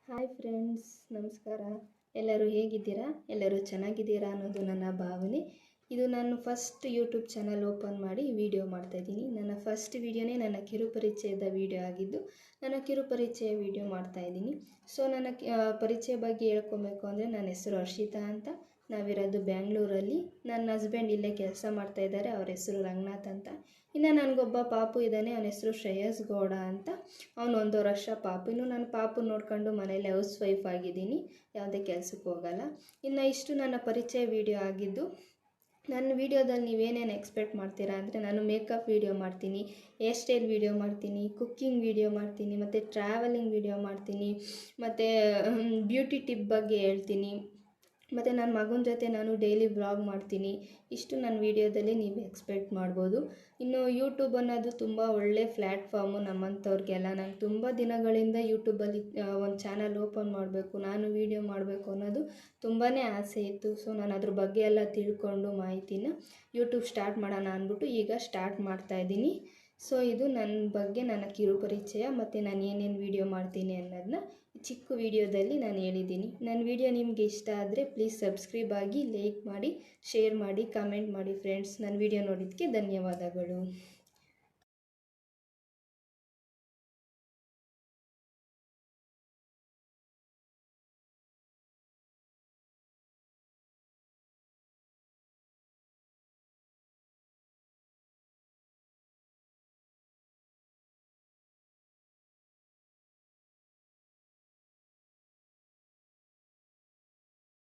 Hi friends, ನಮಸ್ಕಾರ. ಎಲ್ಲರೂ ಹೇಗಿದ್ದೀರಾ? ಎಲ್ಲರೂ ಚೆನ್ನಾಗಿದ್ದೀರಾ ಅನ್ನೋದು ನನ್ನ ಭಾವನೆ. ಇದು ನಾನು ಫಸ್ಟ್ ಯೂಟ್ಯೂಬ್ ಚಾನಲ್ ಓಪನ್ ಮಾಡಿ ವಿಡಿಯೋ ಮಾಡ್ತಾಯಿದ್ದೀನಿ. ನನ್ನ ಫಸ್ಟ್ ವಿಡಿಯೋನೇ ನನ್ನ ಕಿರುಪರಿಚಯದ ವಿಡಿಯೋ ಆಗಿದ್ದು, ನನ್ನ ಕಿರುಪರಿಚಯ ವಿಡಿಯೋ ಮಾಡ್ತಾಯಿದ್ದೀನಿ. ಸೊ ನನ್ನ ಪರಿಚಯ ಬಗ್ಗೆ ಹೇಳ್ಕೊಬೇಕು ಅಂದರೆ, ನನ್ನ ಹೆಸರು ಹರ್ಷಿತಾ ಅಂತ. ನಾವಿರೋದು ಬ್ಯಾಂಗ್ಳೂರಲ್ಲಿ. ನನ್ನ ಹಸ್ಬೆಂಡ್ ಇಲ್ಲೇ ಕೆಲಸ ಮಾಡ್ತಾಯಿದ್ದಾರೆ. ಅವ್ರ ಹೆಸರು ರಂಗನಾಥ್ ಅಂತ. ಇನ್ನು ನನಗೊಬ್ಬ ಪಾಪು ಇದ್ದಾನೆ, ಅವನ ಹೆಸರು ಶ್ರೇಯಸ್ ಗೌಡ ಅಂತ. ಅವನು 1 ವರ್ಷ ಪಾಪು. ಇನ್ನು ನಾನು ಪಾಪು ನೋಡ್ಕೊಂಡು ಮನೇಲಿ ಹೌಸ್ ವೈಫ್ ಆಗಿದ್ದೀನಿ, ಯಾವುದೇ ಕೆಲಸಕ್ಕೆ ಹೋಗಲ್ಲ. ಇನ್ನು ಇಷ್ಟು ನನ್ನ ಪರಿಚಯ ವಿಡಿಯೋ ಆಗಿದ್ದು, ನನ್ನ ವೀಡಿಯೋದಲ್ಲಿ ನೀವೇನೇನು ಎಕ್ಸ್ಪೆಕ್ಟ್ ಮಾಡ್ತೀರಾ ಅಂದರೆ, ನಾನು ಮೇಕಪ್ ವೀಡಿಯೋ ಮಾಡ್ತೀನಿ, ಹೇರ್ ಸ್ಟೈಲ್ ವೀಡಿಯೋ ಮಾಡ್ತೀನಿ, ಕುಕ್ಕಿಂಗ್ ವೀಡಿಯೋ ಮಾಡ್ತೀನಿ, ಮತ್ತು ಟ್ರಾವೆಲಿಂಗ್ ವೀಡಿಯೋ ಮಾಡ್ತೀನಿ, ಮತ್ತು ಬ್ಯೂಟಿ ಟಿಪ್ ಬಗ್ಗೆ ಹೇಳ್ತೀನಿ, ಮತ್ತು ನನ್ನ ಮಗನ ಜೊತೆ ನಾನು ಡೈಲಿ ವ್ಲಾಗ್ ಮಾಡ್ತೀನಿ. ಇಷ್ಟು ನನ್ನ ವೀಡಿಯೋದಲ್ಲಿ ನೀವು ಎಕ್ಸ್ಪೆಕ್ಟ್ ಮಾಡ್ಬೋದು. ಇನ್ನು ಯೂಟ್ಯೂಬ್ ಅನ್ನೋದು ತುಂಬ ಒಳ್ಳೆ ಪ್ಲ್ಯಾಟ್ಫಾರ್ಮು ನಮ್ಮಂಥವ್ರಿಗೆಲ್ಲ. ನಂಗೆ ತುಂಬ ದಿನಗಳಿಂದ ಯೂಟ್ಯೂಬಲ್ಲಿ ಒಂದು ಚಾನಲ್ ಓಪನ್ ಮಾಡಬೇಕು, ನಾನು ವೀಡಿಯೋ ಮಾಡಬೇಕು ಅನ್ನೋದು ತುಂಬಾ ಆಸೆ ಇತ್ತು. ಸೊ ನಾನು ಅದ್ರ ಬಗ್ಗೆ ಎಲ್ಲ ತಿಳ್ಕೊಂಡು ಮಾಹಿತಿನ ಯೂಟ್ಯೂಬ್ ಸ್ಟಾರ್ಟ್ ಮಾಡೋಣ ಅಂದ್ಬಿಟ್ಟು ಈಗ ಸ್ಟಾರ್ಟ್ ಮಾಡ್ತಾಯಿದ್ದೀನಿ. ಸೊ ಇದು ನನ್ನ ಬಗ್ಗೆ ನನ್ನ ಕಿರುಪರಿಚಯ, ಮತ್ತು ನಾನು ಏನೇನು ವೀಡಿಯೋ ಮಾಡ್ತೀನಿ ಅನ್ನೋದನ್ನ ಚಿಕ್ಕ ವೀಡಿಯೋದಲ್ಲಿ ನಾನು ಹೇಳಿದ್ದೀನಿ. ನನ್ನ ವೀಡಿಯೋ ನಿಮಗೆ ಇಷ್ಟ ಆದರೆ ಪ್ಲೀಸ್ ಸಬ್ಸ್ಕ್ರೈಬ್ ಆಗಿ, ಲೈಕ್ ಮಾಡಿ, ಶೇರ್ ಮಾಡಿ, ಕಮೆಂಟ್ ಮಾಡಿ ಫ್ರೆಂಡ್ಸ್. ನನ್ನ ವೀಡಿಯೋ ನೋಡಿದ್ದಕ್ಕೆ ಧನ್ಯವಾದಗಳು.